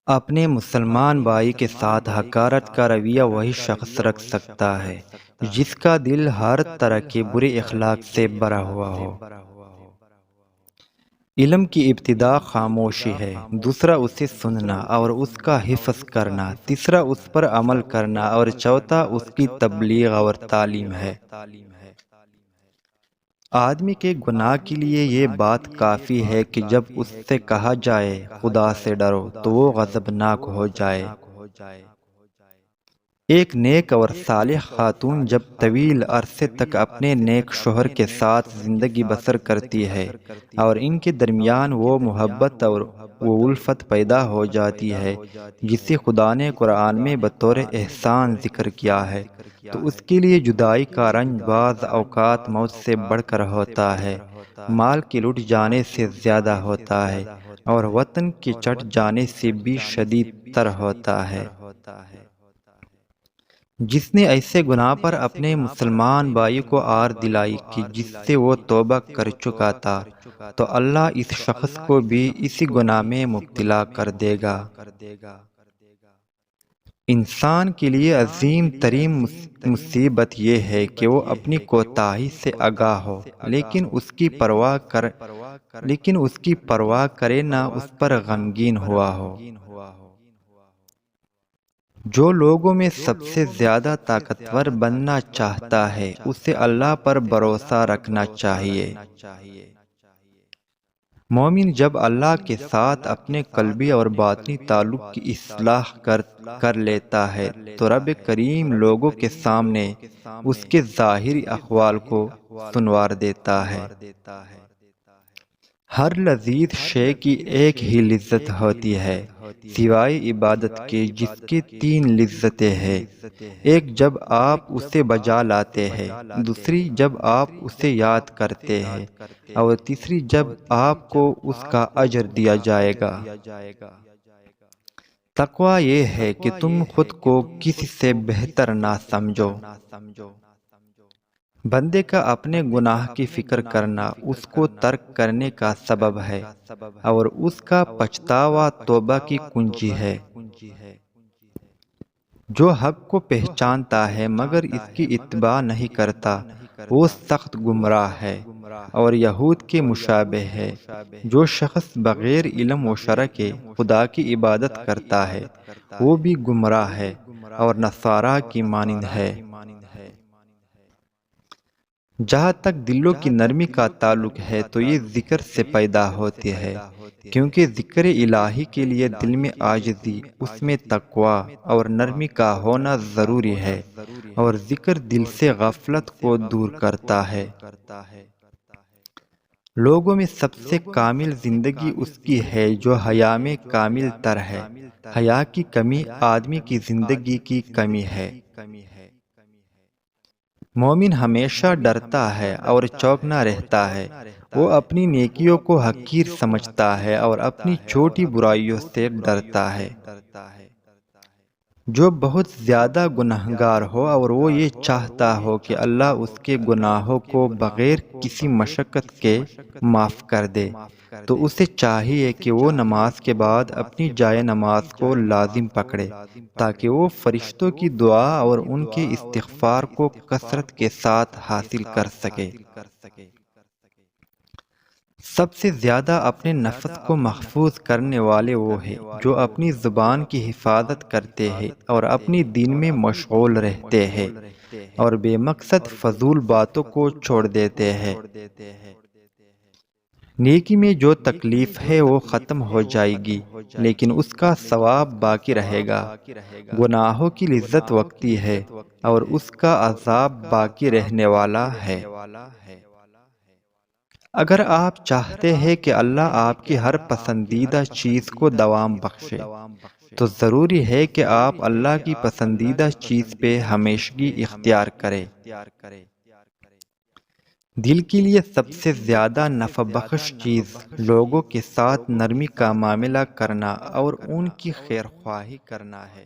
اپنے مسلمان بھائی کے ساتھ حقارت کا رویہ وہی شخص رکھ سکتا ہے جس کا دل ہر طرح کے برے اخلاق سے بھرا ہوا ہو۔ علم کی ابتدا خاموشی ہے، دوسرا اسے سننا اور اس کا حفظ کرنا، تیسرا اس پر عمل کرنا اور چوتھا اس کی تبلیغ اور تعلیم ہے۔ آدمی کے گناہ کے لیے یہ بات کافی ہے کہ جب اس سے کہا جائے خدا سے ڈرو تو وہ غضبناک ہو جائے۔ ایک نیک اور صالح خاتون جب طویل عرصے تک اپنے نیک شوہر کے ساتھ زندگی بسر کرتی ہے اور ان کے درمیان وہ محبت اور وہ الفت پیدا ہو جاتی ہے جسے خدا نے قرآن میں بطور احسان ذکر کیا ہے، تو اس کے لیے جدائی کا رنج بعض اوقات موت سے بڑھ کر ہوتا ہے، مال کے لٹ جانے سے زیادہ ہوتا ہے اور وطن کے چٹ جانے سے بھی شدید تر ہوتا ہے۔ جس نے ایسے گناہ پر اپنے مسلمان بھائی کو آر دلائی کہ جس سے وہ توبہ کر چکا تھا، تو اللہ اس شخص کو بھی اسی گناہ میں مبتلا کر دے گا۔ انسان کے لیے عظیم ترین مصیبت یہ ہے کہ وہ اپنی کوتاہی سے آگاہ ہو لیکن اس کی پرواہ کرے نہ اس پر غمگین ہوا ہو۔ جو لوگوں میں سب سے زیادہ طاقتور بننا چاہتا ہے اسے اللہ پر بھروسہ رکھنا چاہیے۔ مومن جب اللہ کے ساتھ اپنے قلبی اور باطنی تعلق کی اصلاح کر لیتا ہے تو رب کریم لوگوں کے سامنے اس کے ظاہری احوال کو سنوار دیتا ہے۔ ہر لذیذ شے کی ایک ہی لذت ہوتی ہے سوائے عبادت کے، جس کی 3 لذتیں ہیں۔ ایک جب آپ اسے بجا لاتے ہیں، دوسری جب آپ اسے یاد کرتے ہیں اور تیسری جب آپ کو اس کا اجر دیا جائے گا۔ تقویٰ یہ ہے کہ تم خود کو کسی سے بہتر نہ سمجھو۔ بندے کا اپنے گناہ کی فکر کرنا اس کو ترک کرنے کا سبب ہے اور اس کا پچھتاوا توبہ کی کنجی ہے۔ جو حق کو پہچانتا ہے مگر اس کی اتباع نہیں کرتا وہ سخت گمراہ ہے اور یہود کے مشابہ ہے۔ جو شخص بغیر علم و شرع کے خدا کی عبادت کرتا ہے وہ بھی گمراہ ہے اور نصارہ کی مانند ہے۔ جہاں تک دلوں کی نرمی کا تعلق ہے تو یہ ذکر سے پیدا ہوتی ہے، کیونکہ ذکر الہی کے لیے دل میں عاجزی، اس میں تقویٰ اور نرمی کا ہونا ضروری ہے، اور ذکر دل سے غفلت کو دور کرتا ہے۔ لوگوں میں سب سے کامل زندگی اس کی ہے جو حیا میں کامل تر ہے۔ حیا کی کمی آدمی کی زندگی کی کمی ہے۔ مومن ہمیشہ ڈرتا ہے اور چوکنا رہتا ہے، وہ اپنی نیکیوں کو حقیر سمجھتا ہے اور اپنی چھوٹی برائیوں سے ڈرتا ہے۔ جو بہت زیادہ گنہگار ہو اور وہ یہ چاہتا ہو کہ اللہ اس کے گناہوں کو بغیر کسی مشقت کے معاف کر دے، تو اسے چاہیے کہ وہ نماز کے بعد اپنی جائے نماز کو لازم پکڑے تاکہ وہ فرشتوں کی دعا اور ان کے استغفار کو کثرت کے ساتھ حاصل کر سکے۔ سب سے زیادہ اپنے نفس کو محفوظ کرنے والے وہ ہیں جو اپنی زبان کی حفاظت کرتے ہیں اور اپنی دین میں مشغول رہتے ہیں اور بے مقصد فضول باتوں کو چھوڑ دیتے ہیں۔ نیکی میں جو تکلیف ہے وہ ختم ہو جائے گی لیکن اس کا ثواب باقی رہے گا۔ گناہوں کی لذت وقتی ہے اور اس کا عذاب باقی رہنے والا ہے۔ اگر آپ چاہتے ہیں کہ اللہ آپ کی ہر پسندیدہ چیز کو دوام بخشے تو ضروری ہے کہ آپ اللہ کی پسندیدہ چیز پہ ہمیشگی اختیار کریں۔ دل کے لیے سب سے زیادہ نفع بخش چیز لوگوں کے ساتھ نرمی کا معاملہ کرنا اور ان کی خیر خواہی کرنا ہے۔